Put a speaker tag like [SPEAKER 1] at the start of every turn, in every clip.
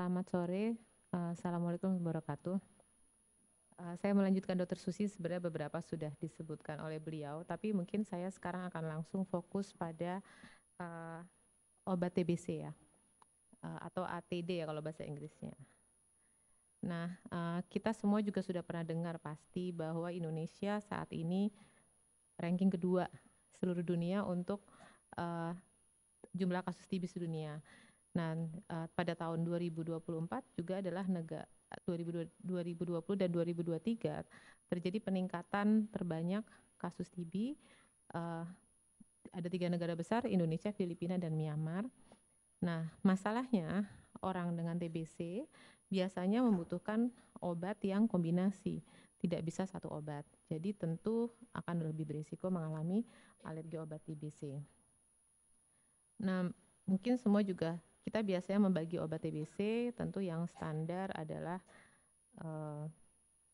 [SPEAKER 1] Selamat sore. Assalamualaikum warahmatullahi wabarakatuh. Saya melanjutkan Dr. Susi, sebenarnya beberapa sudah disebutkan oleh beliau, tapi mungkin saya sekarang akan langsung fokus pada uh, obat TBC ya, atau ATD ya kalau bahasa Inggrisnya. Nah, kita semua juga sudah pernah dengar pasti bahwa Indonesia saat ini ranking kedua seluruh dunia untuk uh, jumlah kasus TB sedunia. Nah, pada tahun 2024 juga adalah 2020 dan 2023 terjadi peningkatan terbanyak kasus TB. Ada 3 negara besar, Indonesia, Filipina, dan Myanmar. Nah, masalahnya orang dengan TBC biasanya membutuhkan obat yang kombinasi, tidak bisa satu obat. Jadi tentu akan lebih berisiko mengalami alergi obat TBC. Nah, mungkin semua juga kita biasanya membagi obat TBC, tentu yang standar adalah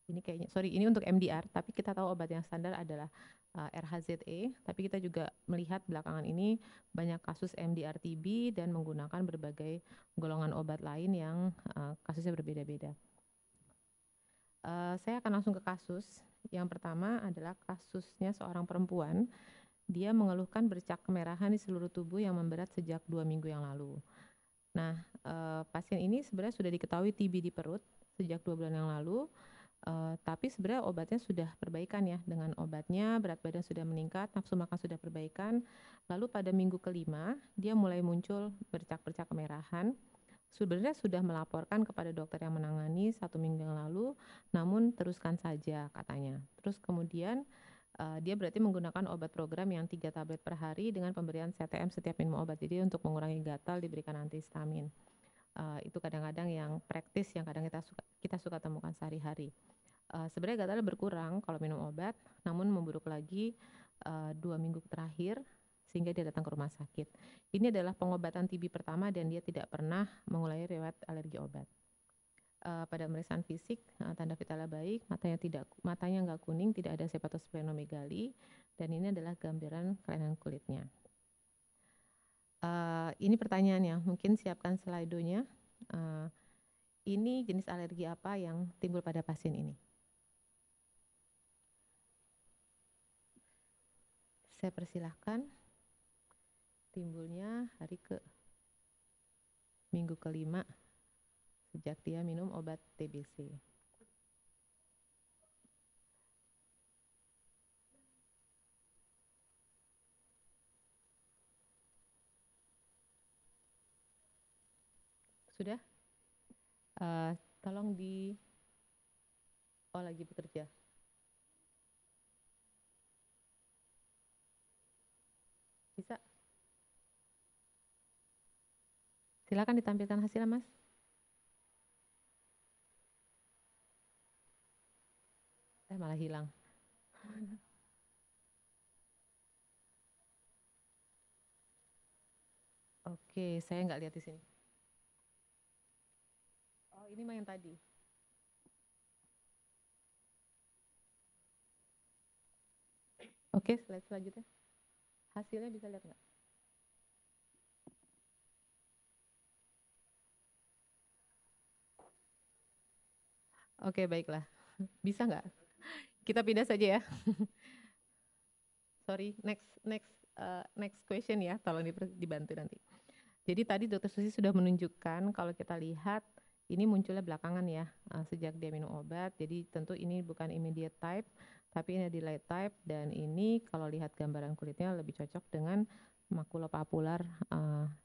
[SPEAKER 1] ini untuk MDR, tapi kita tahu obat yang standar adalah RHZE, tapi kita juga melihat belakangan ini banyak kasus MDR TB dan menggunakan berbagai golongan obat lain yang kasusnya berbeda-beda. Saya akan langsung ke kasus. Yang pertama adalah kasusnya seorang perempuan. Dia mengeluhkan bercak kemerahan di seluruh tubuh yang memberat sejak 2 minggu yang lalu. Nah, pasien ini sebenarnya sudah diketahui TB di perut sejak 2 bulan yang lalu, tapi sebenarnya obatnya sudah perbaikan ya. Dengan obatnya berat badan sudah meningkat, nafsu makan sudah perbaikan. Lalu pada minggu kelima, dia mulai muncul bercak-bercak kemerahan. Sebenarnya sudah melaporkan kepada dokter yang menangani 1 minggu yang lalu, namun teruskan saja katanya. Terus kemudian dia berarti menggunakan obat program yang 3 tablet per hari dengan pemberian CTM setiap minum obat. Jadi untuk mengurangi gatal diberikan antihistamin. Itu kadang-kadang yang praktis yang kadang kita suka temukan sehari-hari. Sebenarnya gatalnya berkurang kalau minum obat, namun memburuk lagi 2 minggu terakhir sehingga dia datang ke rumah sakit. Ini adalah pengobatan TB pertama dan dia tidak pernah mengulangi riwayat alergi obat. Pada pemeriksaan fisik, tanda vitala baik, matanya nggak kuning, tidak ada hepatosplenomegali, dan ini adalah gambaran kelainan kulitnya. Ini pertanyaannya, mungkin siapkan slide-nya. Ini jenis alergi apa yang timbul pada pasien ini? Saya persilahkan. Timbulnya minggu kelima sejak dia minum obat TBC. Sudah? Tolong lagi bekerja. Bisa? Silakan ditampilkan hasilnya, Mas. Malah hilang. Oke, saya nggak lihat di sini. Oh, ini mah yang tadi. Oke, slide selanjutnya. Hasilnya bisa lihat nggak? Oke, baiklah. Bisa nggak? Kita pindah saja ya. Sorry, next question ya, tolong dibantu nanti. Jadi tadi Dr. Susi sudah menunjukkan kalau kita lihat ini munculnya belakangan ya, sejak dia minum obat. Jadi tentu ini bukan immediate type, tapi ini delayed type, dan ini kalau lihat gambaran kulitnya lebih cocok dengan makulopapular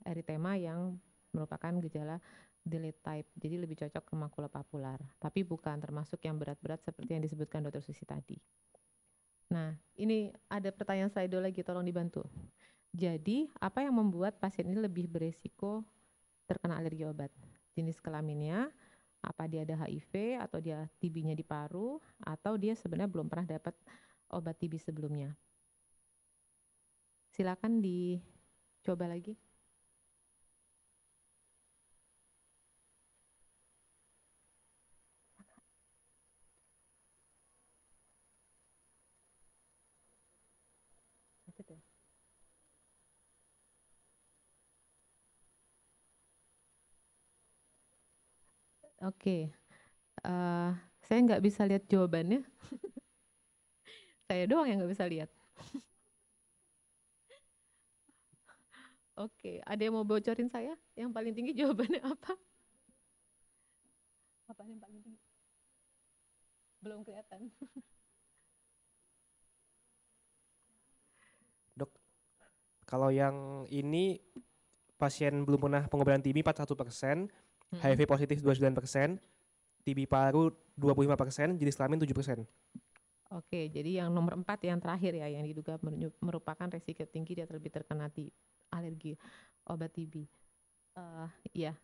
[SPEAKER 1] erythema yang merupakan gejala delayed type. Jadi lebih cocok ke makulopapular, tapi bukan termasuk yang berat-berat seperti yang disebutkan Dr. Susi tadi. Nah, ini ada pertanyaan slide lagi, tolong dibantu. Jadi, apa yang membuat pasien ini lebih beresiko terkena alergi obat? Jenis kelaminnya, apa dia ada HIV, atau dia TB-nya di paru, atau dia sebenarnya belum pernah dapat obat TB sebelumnya? Silakan dicoba lagi. Oke, eh, saya nggak bisa lihat jawabannya. Saya doang yang nggak bisa lihat. Oke, ada yang mau bocorin saya? Yang paling tinggi jawabannya apa? Apa yang paling tinggi? Belum kelihatan.
[SPEAKER 2] Dok, kalau yang ini pasien belum pernah pengobatan TB 41%,
[SPEAKER 1] Hmm.
[SPEAKER 2] HIV positif 29%, TB paru 25%, jenis kelamin 7%.
[SPEAKER 1] Oke, jadi yang nomor 4 yang terakhir ya, yang diduga merupakan resiko tinggi dia terlebih terkena alergi obat TB. Iya,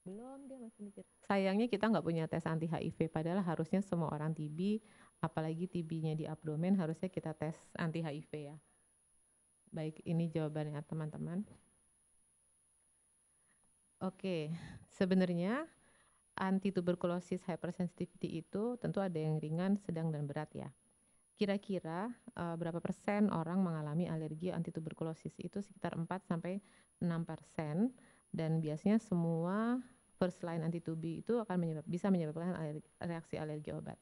[SPEAKER 1] belum, dia masih mikir. Sayangnya kita nggak punya tes anti HIV, padahal harusnya semua orang TB, apalagi TB-nya di abdomen, harusnya kita tes anti HIV ya. Baik, ini jawabannya teman-teman. Oke, sebenarnya anti tuberkulosis hypersensitivity itu tentu ada yang ringan, sedang, dan berat ya. Kira-kira berapa persen orang mengalami alergi anti tuberkulosis? Itu sekitar 4 sampai 6%, dan biasanya semua first line anti TB itu akan bisa menyebabkan reaksi alergi obat.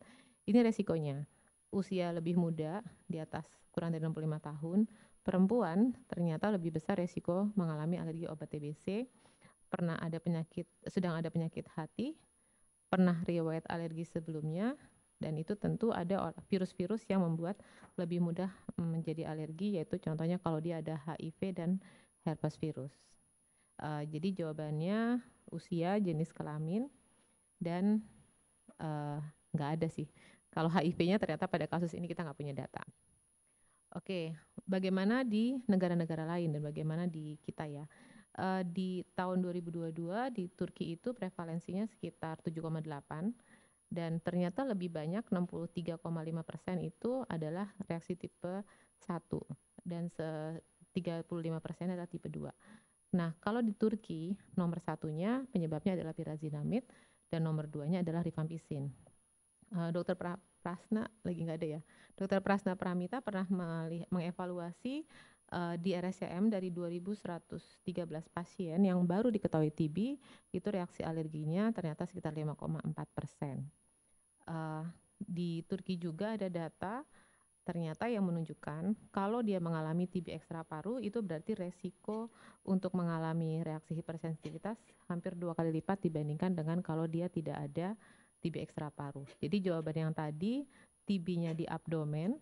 [SPEAKER 1] Ini resikonya. Usia lebih muda, di atas kurang dari 65 tahun, perempuan ternyata lebih besar resiko mengalami alergi obat TBC, sedang ada penyakit hati, pernah riwayat alergi sebelumnya, dan itu tentu ada virus-virus yang membuat lebih mudah menjadi alergi, yaitu contohnya kalau dia ada HIV dan herpes virus. Jadi jawabannya usia, jenis kelamin, dan nggak ada sih. Kalau HIV-nya ternyata pada kasus ini kita nggak punya data. Oke, bagaimana di negara-negara lain dan bagaimana di kita ya? Di tahun 2022 di Turki itu prevalensinya sekitar 7,8, dan ternyata lebih banyak 63,5% itu adalah reaksi tipe 1, dan 35% adalah tipe 2. Nah, kalau di Turki nomor satunya penyebabnya adalah pirazinamid dan nomor 2-nya adalah rifampicin. Dokter Prasna lagi nggak ada ya. Dokter Prasna Pramita pernah mengevaluasi di RSCM dari 2.113 pasien yang baru diketahui TB, itu reaksi alerginya ternyata sekitar 5,4%. Di Turki juga ada data ternyata yang menunjukkan kalau dia mengalami TB ekstra paru itu berarti resiko untuk mengalami reaksi hipersensitivitas hampir 2 kali lipat dibandingkan dengan kalau dia tidak ada TB ekstra paru. Jadi jawaban yang tadi, TB-nya di abdomen,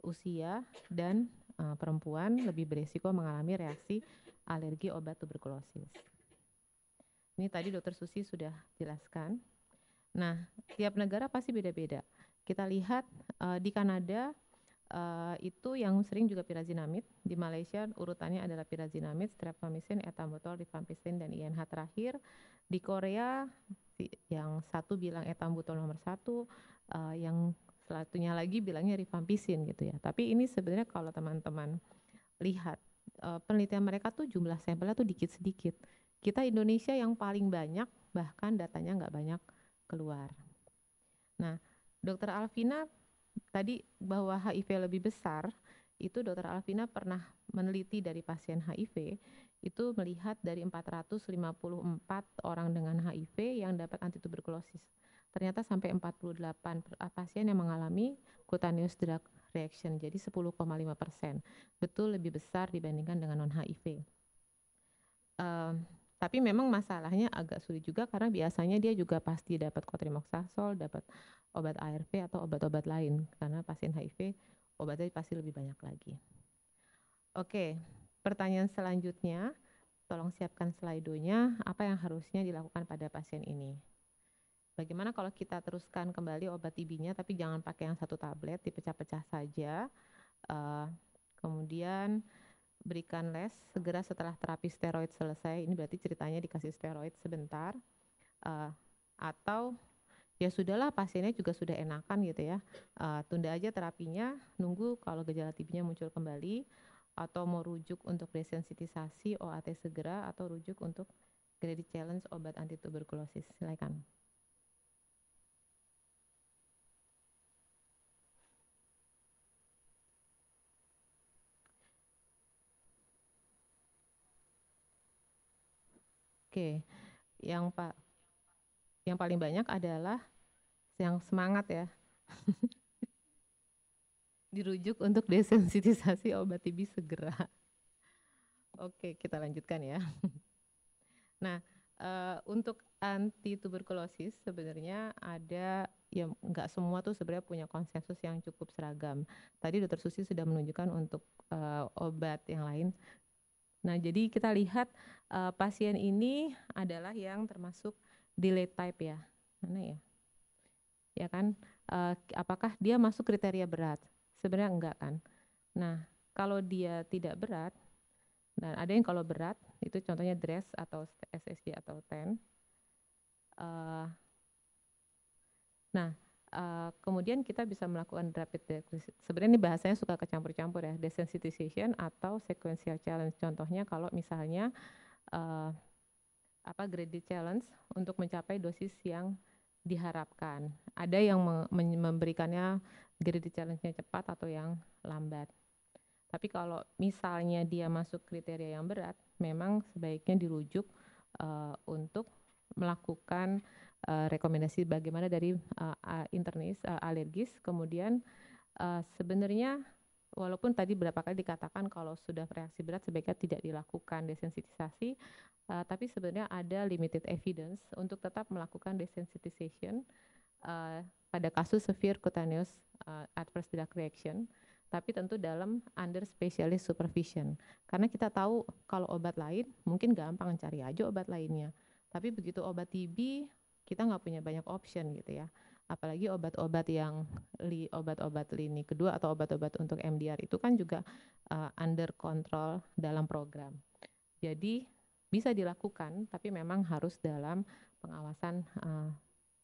[SPEAKER 1] usia, dan perempuan lebih beresiko mengalami reaksi alergi obat tuberkulosis. Ini tadi Dokter Susi sudah jelaskan. Nah, tiap negara pasti beda-beda. Kita lihat di Kanada itu yang sering juga pirazinamid. Di Malaysia urutannya adalah pirazinamid, streptomycin, ethambutol, rifampicin, dan INH terakhir. Di Korea yang satu bilang ethambutol nomor 1, yang satunya lagi bilangnya rifampicin gitu ya. Tapi ini sebenarnya kalau teman-teman lihat penelitian mereka tuh jumlah sampelnya tuh dikit sedikit. Kita Indonesia yang paling banyak, bahkan datanya nggak banyak keluar. Nah, Dokter Alvina tadi bahwa HIV lebih besar, itu Dokter Alvina pernah meneliti dari pasien HIV, itu melihat dari 454 orang dengan HIV yang dapat antituberkulosis. Ternyata sampai 48 pasien yang mengalami cutaneous drug reaction, jadi 10,5%. Betul lebih besar dibandingkan dengan non-HIV. Tapi memang masalahnya agak sulit juga karena biasanya dia juga pasti dapat cotrimoxazole, dapat obat ARV atau obat-obat lain, karena pasien HIV obatnya pasti lebih banyak lagi. Oke, pertanyaan selanjutnya, tolong siapkan slide-nya, apa yang harusnya dilakukan pada pasien ini? Bagaimana kalau kita teruskan kembali obat TB-nya, tapi jangan pakai yang satu tablet, dipecah-pecah saja. Kemudian berikan les segera setelah terapi steroid selesai. Ini berarti ceritanya dikasih steroid sebentar, atau ya sudahlah pasiennya juga sudah enakan gitu ya, tunda aja terapinya, nunggu kalau gejala TB-nya muncul kembali, atau mau rujuk untuk desensitisasi OAT segera, atau rujuk untuk Grady Challenge obat anti tuberkulosis. Silakan. Oke, yang paling banyak adalah yang semangat ya, dirujuk untuk desensitisasi obat TB segera. Oke, kita lanjutkan ya. Nah, untuk anti tuberkulosis sebenarnya ada ya, nggak semua tuh sebenarnya punya konsensus yang cukup seragam. Tadi Dokter Susi sudah menunjukkan untuk obat yang lain. Nah, jadi kita lihat pasien ini adalah yang termasuk delayed type ya. Mana ya? Ya kan? Apakah dia masuk kriteria berat? Sebenarnya enggak kan. Nah, kalau dia tidak berat, dan ada yang kalau berat, itu contohnya DRESS atau SSG atau TEN. Nah, kemudian kita bisa melakukan rapid, sebenarnya ini bahasanya suka kecampur-campur ya, desensitization atau sequential challenge. Contohnya kalau misalnya graded challenge untuk mencapai dosis yang diharapkan. Ada yang memberikannya graded challenge-nya cepat atau yang lambat. Tapi kalau misalnya dia masuk kriteria yang berat, memang sebaiknya dirujuk untuk melakukan rekomendasi bagaimana dari internis, alergis. Kemudian sebenarnya walaupun tadi berapa kali dikatakan kalau sudah reaksi berat sebaiknya tidak dilakukan desensitisasi, tapi sebenarnya ada limited evidence untuk tetap melakukan desensitization pada kasus severe cutaneous adverse drug reaction, tapi tentu dalam under specialist supervision. Karena kita tahu kalau obat lain mungkin gampang cari aja obat lainnya, tapi begitu obat TB kita nggak punya banyak option gitu ya. Apalagi obat-obat yang obat-obat lini kedua atau obat-obat untuk MDR itu kan juga under control dalam program. Jadi bisa dilakukan, tapi memang harus dalam pengawasan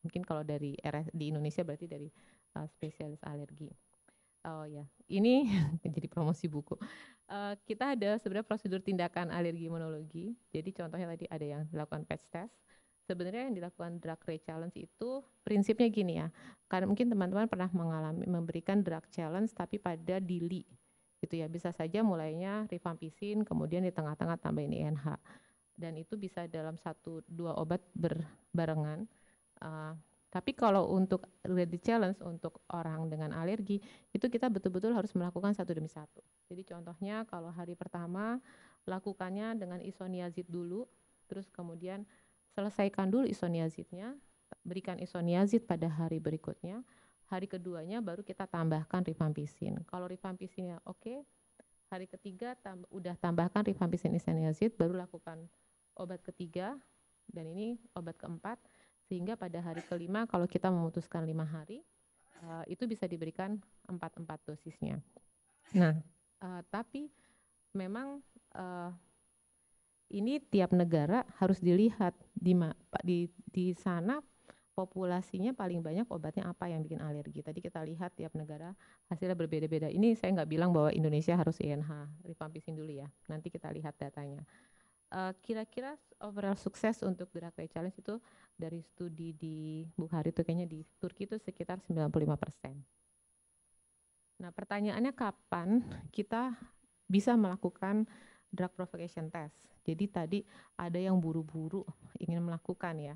[SPEAKER 1] mungkin kalau di Indonesia berarti dari spesialis alergi. Oh ya, ini jadi promosi buku. Kita ada sebenarnya prosedur tindakan alergi imunologi. Jadi contohnya tadi ada yang dilakukan patch test. Sebenarnya yang dilakukan drug re-challenge itu prinsipnya gini ya. Karena mungkin teman-teman pernah memberikan drug challenge tapi pada DILI gitu ya. Bisa saja mulainya rifampicin, kemudian di tengah-tengah tambahin INH. Dan itu bisa dalam 1-2 obat berbarengan. Tapi kalau untuk ready challenge untuk orang dengan alergi, itu kita betul-betul harus melakukan satu demi satu. Jadi contohnya kalau hari pertama lakukannya dengan isoniazid dulu, terus kemudian selesaikan dulu isoniazidnya, berikan isoniazid pada hari berikutnya, hari keduanya baru kita tambahkan rifampicin. Kalau rifampicin oke, hari ketiga udah tambahkan rifampicin isoniazid, baru lakukan obat ketiga, dan ini obat keempat, sehingga pada hari kelima kalau kita memutuskan 5 hari, itu bisa diberikan 4 dosisnya. Nah, tapi memang ini tiap negara harus dilihat di sana populasinya paling banyak obatnya apa yang bikin alergi. Tadi kita lihat tiap negara hasilnya berbeda-beda. Ini saya nggak bilang bahwa Indonesia harus INH, rifampicin dulu ya. Nanti kita lihat datanya. Kira-kira overall sukses untuk drug re-challenge itu dari studi di Bukhari itu kayaknya di Turki itu sekitar 95%. Nah, pertanyaannya kapan kita bisa melakukan drug provocation test. Jadi tadi ada yang buru-buru ingin melakukan ya.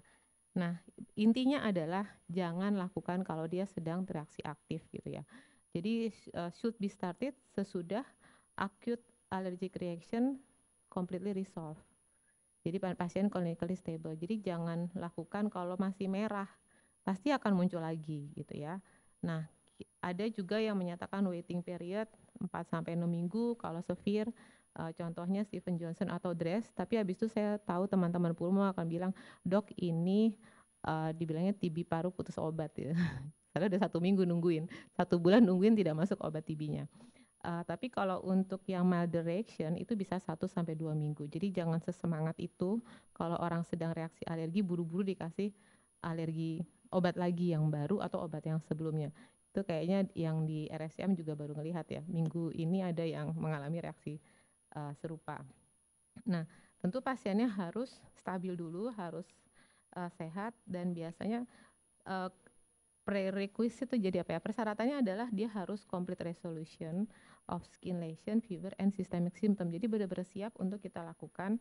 [SPEAKER 1] Nah, intinya adalah jangan lakukan kalau dia sedang bereaksi aktif gitu ya. Jadi should be started sesudah acute allergic reaction completely resolved. Jadi pasien clinically stable. Jadi jangan lakukan kalau masih merah, pasti akan muncul lagi gitu ya. Nah, ada juga yang menyatakan waiting period 4-6 minggu kalau severe, contohnya Stephen Johnson atau DRESS, tapi habis itu saya tahu teman-teman pulmo akan bilang, dok ini dibilangnya TB paru putus obat ya. Saya udah 1 minggu nungguin, 1 bulan nungguin tidak masuk obat TB-nya. Tapi kalau untuk yang mild reaction itu bisa 1-2 minggu. Jadi jangan sesemangat itu kalau orang sedang reaksi alergi buru-buru dikasih alergi obat lagi yang baru atau obat yang sebelumnya. Itu kayaknya yang di RSCM juga baru ngelihat ya. Minggu ini ada yang mengalami reaksi serupa. Nah, tentu pasiennya harus stabil dulu, harus sehat, dan biasanya prerequisite itu jadi apa ya? Persyaratannya adalah dia harus complete resolution of skin lesion, fever, and systemic symptom. Jadi benar-benar siap untuk kita lakukan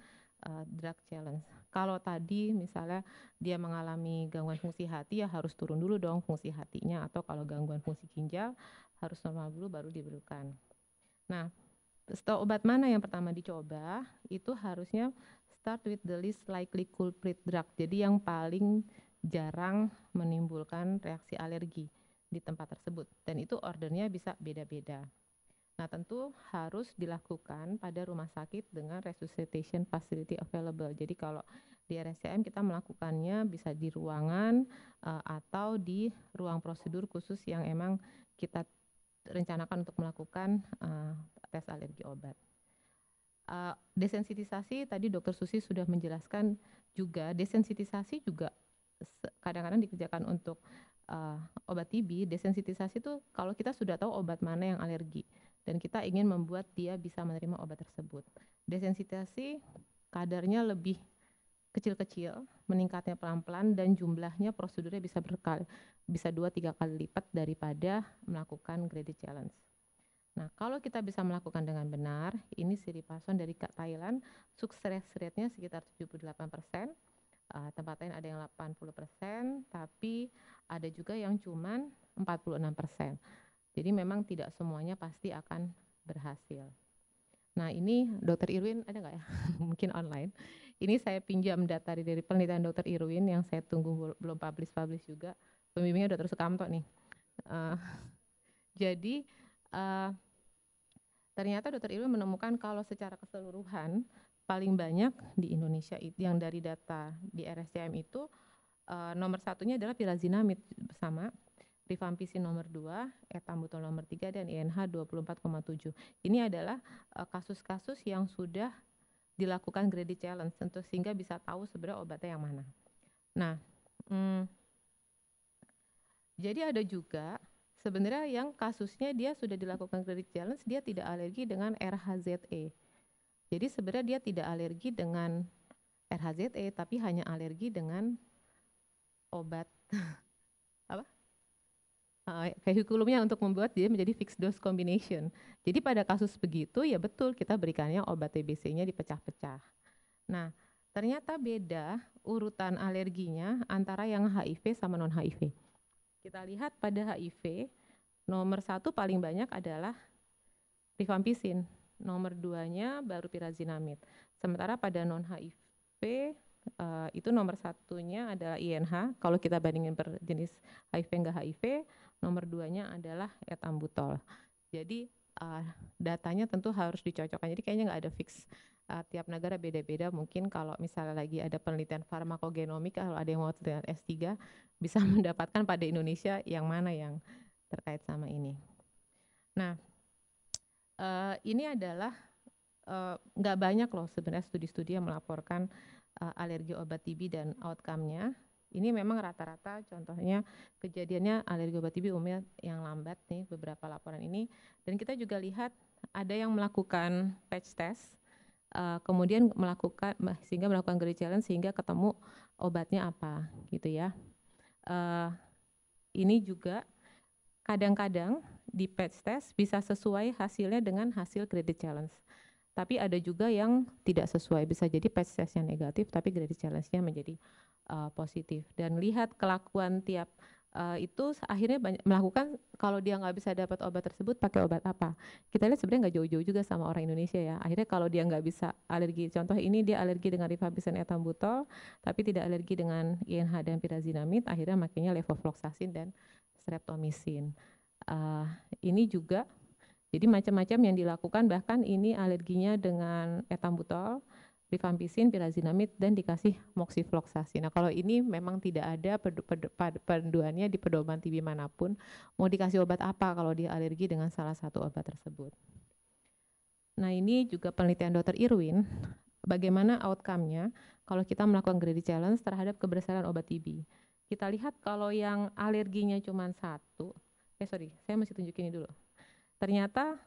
[SPEAKER 1] drug challenge. Kalau tadi misalnya dia mengalami gangguan fungsi hati, ya harus turun dulu dong fungsi hatinya, atau kalau gangguan fungsi ginjal harus normal dulu baru diberikan. Nah, obat mana yang pertama dicoba, itu harusnya start with the least likely culprit drug. Jadi yang paling jarang menimbulkan reaksi alergi di tempat tersebut. Dan itu ordernya bisa beda-beda. Nah, tentu harus dilakukan pada rumah sakit dengan resuscitation facility available. Jadi kalau di RSCM kita melakukannya bisa di ruangan atau di ruang prosedur khusus yang emang kita rencanakan untuk melakukan tes alergi obat. Desensitisasi tadi Dr. Susi sudah menjelaskan juga, desensitisasi juga kadang-kadang dikerjakan untuk obat TB. Desensitisasi itu kalau kita sudah tahu obat mana yang alergi dan kita ingin membuat dia bisa menerima obat tersebut. Desensitisasi kadarnya lebih kecil-kecil, meningkatnya pelan-pelan, dan jumlahnya prosedurnya bisa 2-3 kali lipat daripada melakukan graded challenge. Nah, kalau kita bisa melakukan dengan benar, ini Siripason dari Thailand, sukses rate-nya sekitar 78%, tempat lain ada yang 80%, tapi ada juga yang cuman 46%. Jadi memang tidak semuanya pasti akan berhasil. Nah, ini Dr. Irwin ada nggak ya? Mungkin online. Ini saya pinjam data dari penelitian Dr. Irwin yang saya tunggu belum publish juga. Pembimbingnya Dr. Sukamto nih. Jadi ternyata Dr. Irwin menemukan kalau secara keseluruhan paling banyak di Indonesia yang dari data di RSCM itu nomor satunya adalah pirazinamid sama, rifampicin nomor 2, etambutol nomor 3, dan INH 24,7. Ini adalah kasus-kasus yang sudah dilakukan graded challenge, tentu sehingga bisa tahu sebenarnya obatnya yang mana. Nah, jadi ada juga sebenarnya yang kasusnya dia sudah dilakukan graded challenge, dia tidak alergi dengan RHZE. Jadi sebenarnya dia tidak alergi dengan RHZE, tapi hanya alergi dengan obat apa? Vehikulumnya untuk membuat dia menjadi fixed dose combination. Jadi pada kasus begitu ya betul kita berikannya obat TBC-nya dipecah-pecah. Nah, ternyata beda urutan alerginya antara yang HIV sama non HIV. Kita lihat pada HIV, nomor 1 paling banyak adalah rifampicin, nomor 2-nya baru pirazinamid. Sementara pada non HIV itu nomor 1-nya adalah INH. Kalau kita bandingin per jenis HIV enggak HIV, nomor 2-nya adalah etambutol. Jadi datanya tentu harus dicocokkan. Jadi kayaknya nggak ada fix. Tiap negara beda-beda. Mungkin kalau misalnya lagi ada penelitian farmakogenomik, kalau ada yang mau dengan S3 bisa mendapatkan pada Indonesia yang mana yang terkait sama ini. Nah, ini adalah nggak banyak loh sebenarnya studi-studi yang melaporkan alergi obat TB dan outcome-nya. Ini memang rata-rata contohnya kejadiannya alergi obat TB umumnya yang lambat nih beberapa laporan ini. Dan kita juga lihat ada yang melakukan patch test, kemudian sehingga melakukan graded challenge sehingga ketemu obatnya apa gitu ya. Ini juga kadang-kadang di patch test bisa sesuai hasilnya dengan hasil graded challenge. Tapi ada juga yang tidak sesuai, bisa jadi patch testnya negatif tapi graded challenge-nya menjadi positif. Dan lihat kelakuan tiap itu akhirnya melakukan, kalau dia nggak bisa dapat obat tersebut pakai obat apa. Kita lihat sebenarnya nggak jauh-jauh juga sama orang Indonesia ya. Akhirnya kalau dia nggak bisa alergi, contoh ini dia alergi dengan rifampicin etambutol tapi tidak alergi dengan INH dan pirazinamid, akhirnya makanya levofloxacin dan streptomycin. Ini juga jadi macam-macam yang dilakukan, bahkan ini alerginya dengan etambutol, rifampicin, pirazinamid, dan dikasih moxifloxacin. Nah, kalau ini memang tidak ada panduannya di pedoman TB manapun, mau dikasih obat apa kalau dia alergi dengan salah satu obat tersebut. Nah, ini juga penelitian Dr. Irwin, bagaimana outcome-nya kalau kita melakukan graded challenge terhadap keberhasilan obat TB. Kita lihat kalau yang alerginya cuma satu, saya masih tunjukin ini dulu. Ternyata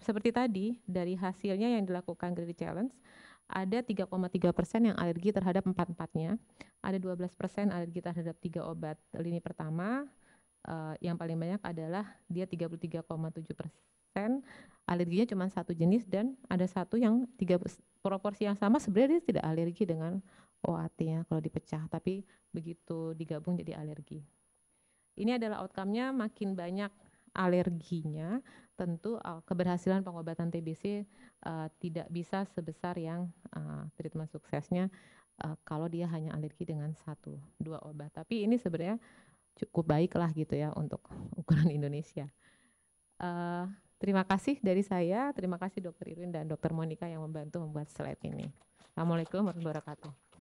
[SPEAKER 1] seperti tadi dari hasilnya yang dilakukan graded challenge ada 3,3% yang alergi terhadap 4-4-nya, ada 12% alergi terhadap 3 obat lini pertama, yang paling banyak adalah dia 33,7%, alerginya cuma satu jenis, dan ada satu yang 3,3% proporsi yang sama sebenarnya dia tidak alergi dengan OAT-nya kalau dipecah, tapi begitu digabung jadi alergi. Ini adalah outcome-nya, makin banyak alerginya, tentu keberhasilan pengobatan TBC tidak bisa sebesar yang treatment suksesnya kalau dia hanya alergi dengan 1-2 obat. Tapi ini sebenarnya cukup baik lah gitu ya untuk ukuran Indonesia. Terima kasih dari saya, terima kasih Dr. Irwin dan Dr. Monica yang membantu membuat slide ini. Assalamualaikum warahmatullahi wabarakatuh.